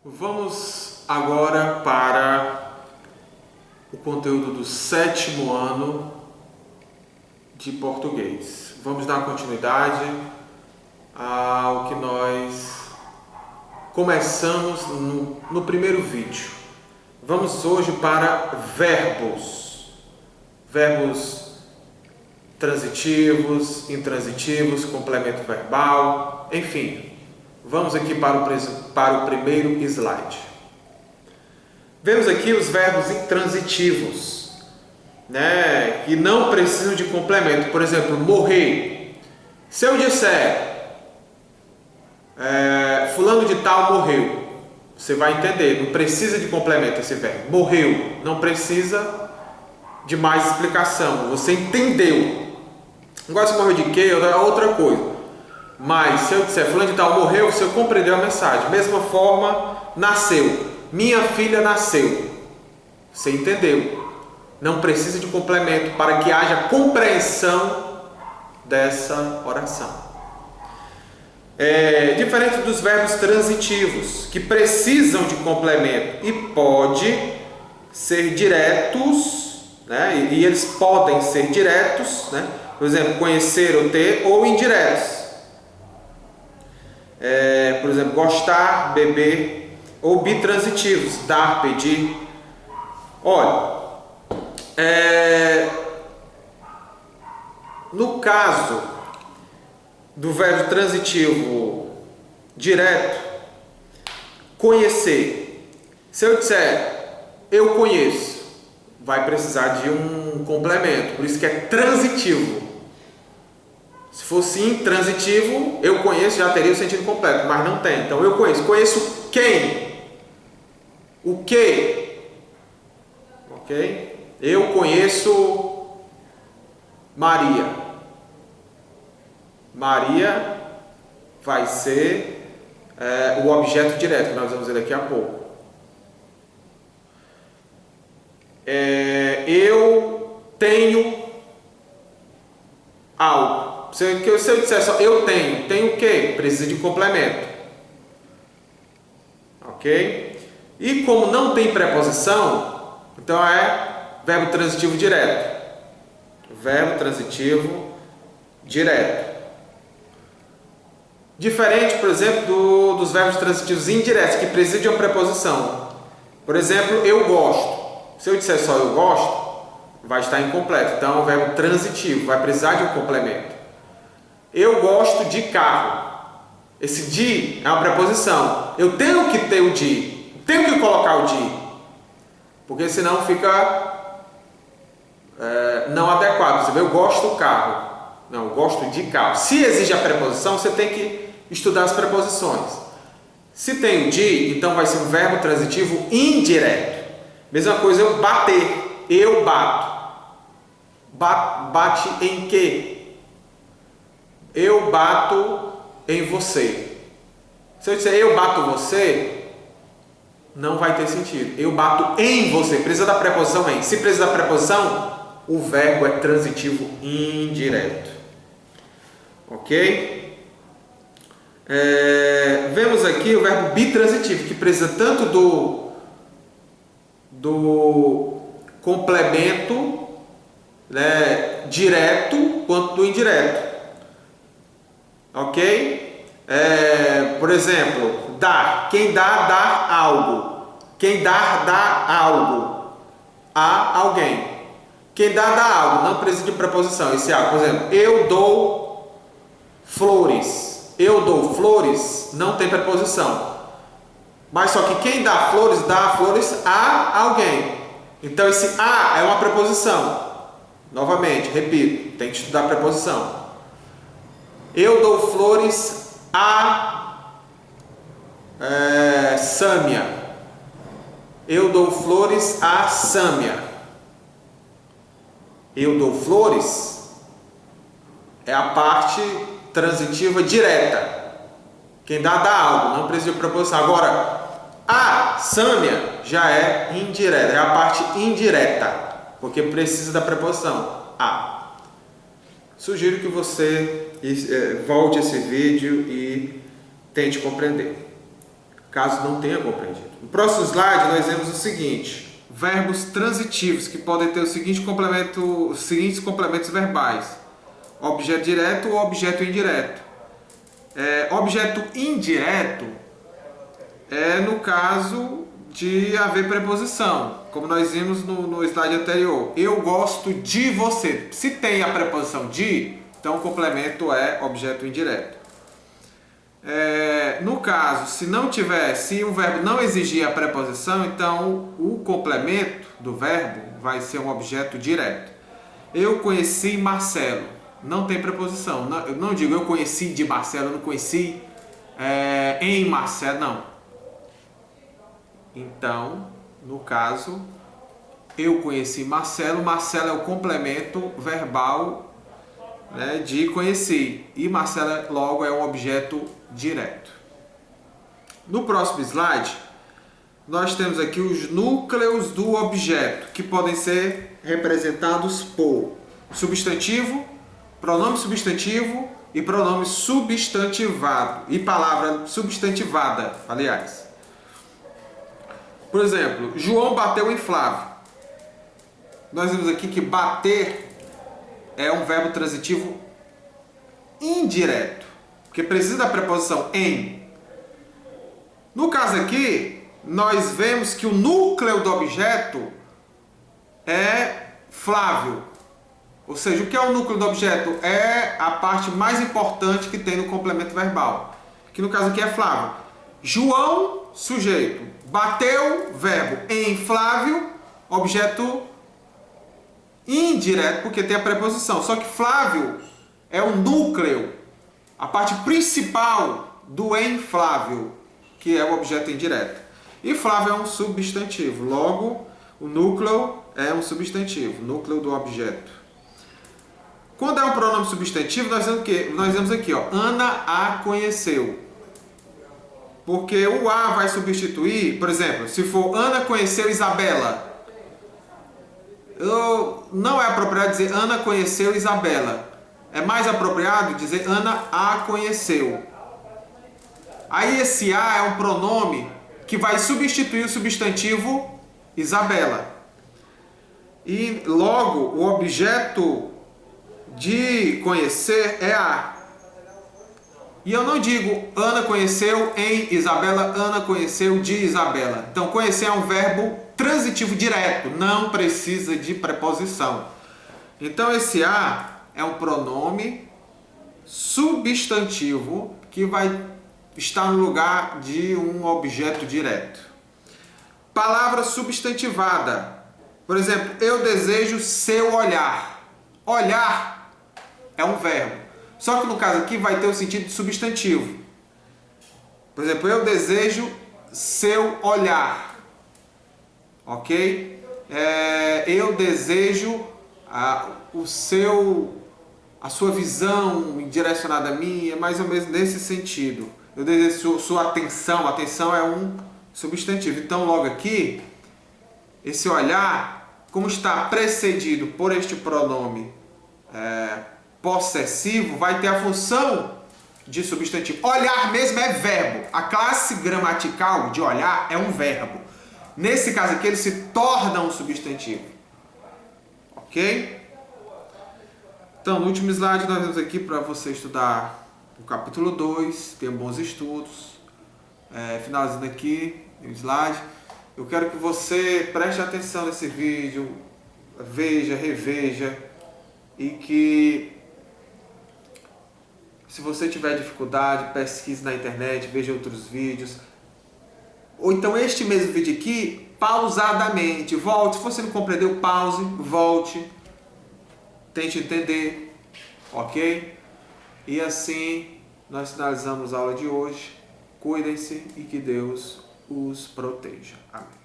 Vamos agora para o conteúdo do 7º ano de português. Vamos dar continuidade ao que nós começamos no primeiro vídeo. Vamos hoje para verbos. Verbos transitivos, intransitivos, complemento verbal, enfim. Vamos aqui para o primeiro slide. Vemos aqui os verbos intransitivos, que não precisam de complemento. Por exemplo, morrer. Se eu disser fulano de tal morreu, você vai entender, não precisa de complemento esse verbo. Morreu, não precisa de mais explicação, você entendeu. Agora se morreu de quê, é outra coisa. Mas se eu disser fulano de tal morreu, você compreendeu a mensagem. Mesma forma, nasceu. Minha filha nasceu. Você entendeu. Não precisa de complemento para que haja compreensão dessa oração. Diferente dos verbos transitivos, que precisam de complemento e pode ser diretos, e eles podem ser diretos, por exemplo, conhecer ou ter, ou indiretos. Por exemplo, gostar, beber, ou bitransitivos, dar, pedir. Olha, no caso do verbo transitivo direto, conhecer, se eu disser eu conheço, vai precisar de um complemento, por isso que é transitivo. Se fosse intransitivo, eu conheço, já teria o sentido completo, mas não tem. Então, eu conheço. Conheço quem? O que? Ok? Eu conheço Maria. Maria vai ser o objeto direto, que nós vamos ver daqui a pouco. Eu tenho algo. Se eu disser só eu tenho o quê? Precisa de complemento. Ok? E como não tem preposição, então é verbo transitivo direto. Verbo transitivo direto. Diferente, por exemplo, dos verbos transitivos indiretos, que precisam de uma preposição. Por exemplo, eu gosto. Se eu disser só eu gosto, vai estar incompleto. Então é um verbo transitivo, vai precisar de um complemento. Eu gosto de carro. Esse de é uma preposição. Eu tenho que ter o de. Tenho que colocar o de. Porque senão fica não adequado. Você vê, eu gosto do carro. Não, eu gosto de carro. Se exige a preposição, você tem que estudar as preposições. Se tem o de, então vai ser um verbo transitivo indireto. Mesma coisa eu bater. Eu bato. Bate em quê? Eu bato em você. Se eu disser eu bato você, não vai ter sentido. Eu bato em você. Precisa da preposição em. Se precisa da preposição, o verbo é transitivo indireto. Ok? Vemos aqui o verbo bitransitivo, que precisa tanto do complemento direto quanto do indireto. Ok? Por exemplo, dar. Quem dá algo. Quem dá algo a alguém. Quem dá algo. Não precisa de preposição. Esse algo, por exemplo, eu dou flores. Eu dou flores, não tem preposição. Mas só que quem dá flores a alguém. Então esse a é uma preposição. Novamente, repito, tem que estudar a preposição. Eu dou flores a Sâmia. Eu dou flores a Sâmia. Eu dou flores é a parte transitiva direta. Quem dá algo, não precisa de preposição. Agora, a Sâmia já é indireta, é a parte indireta, porque precisa da preposição a. Sugiro que você volte esse vídeo e tente compreender. caso não tenha compreendido. No próximo slide nós vemos o seguinte: verbos transitivos que podem ter os seguintes complementos verbais: objeto direto ou objeto indireto. Objeto indireto é no caso de haver preposição, como nós vimos no slide anterior. Eu gosto de você. Se tem a preposição de, então o complemento é objeto indireto. No caso, se o verbo não exigir a preposição, então o complemento do verbo vai ser um objeto direto. Eu conheci Marcelo. Não tem preposição. Eu não digo eu conheci de Marcelo, eu não conheci em Marcelo, não. Então, no caso, eu conheci Marcelo. Marcelo é o complemento verbal, né, de conheci. E Marcelo logo é um objeto direto. No próximo slide, nós temos aqui os núcleos do objeto, que podem ser representados por substantivo, pronome substantivo e pronome substantivado. E palavra substantivada, aliás. Por exemplo, João bateu em Flávio. Nós vemos aqui que bater é um verbo transitivo indireto, porque precisa da preposição em. No caso aqui, nós vemos que o núcleo do objeto é Flávio. Ou seja, o que é o núcleo do objeto? É a parte mais importante que tem no complemento verbal, que no caso aqui é Flávio. João, sujeito. Bateu, verbo. Em Flávio, objeto indireto, porque tem a preposição. Só que Flávio é o núcleo, a parte principal do em Flávio, que é o objeto indireto. E Flávio é um substantivo. Logo, o núcleo é um substantivo, núcleo do objeto. Quando é um pronome substantivo, nós vemos o quê? Nós vemos aqui, ó, Ana a conheceu. Porque o a vai substituir, por exemplo, se for Ana conheceu Isabela. Não é apropriado dizer Ana conheceu Isabela. É mais apropriado dizer Ana a conheceu. Aí esse a é um pronome que vai substituir o substantivo Isabela. E logo o objeto de conhecer é a. E eu não digo Ana conheceu em Isabela, Ana conheceu de Isabela. Então conhecer é um verbo transitivo direto, não precisa de preposição. Então esse a é um pronome substantivo que vai estar no lugar de um objeto direto. Palavra substantivada. Por exemplo, eu desejo seu olhar. Olhar é um verbo. Só que no caso aqui vai ter o sentido de substantivo. Por exemplo, eu desejo seu olhar. Ok? Eu desejo a sua visão direcionada a mim, é mais ou menos nesse sentido. Eu desejo sua atenção. Atenção é um substantivo. Então, logo aqui, esse olhar, como está precedido por este pronome possessivo, vai ter a função de substantivo. Olhar mesmo é verbo. A classe gramatical de olhar é um verbo. Nesse caso aqui, ele se torna um substantivo. Ok? Então, no último slide, nós vamos aqui para você estudar o capítulo 2, ter bons estudos. Finalizando aqui o slide, eu quero que você preste atenção nesse vídeo, veja, reveja, e que se você tiver dificuldade, pesquise na internet, veja outros vídeos. Ou então este mesmo vídeo aqui, pausadamente. Volte, se você não compreendeu, pause, volte. Tente entender, ok? E assim nós finalizamos a aula de hoje. Cuidem-se e que Deus os proteja. Amém.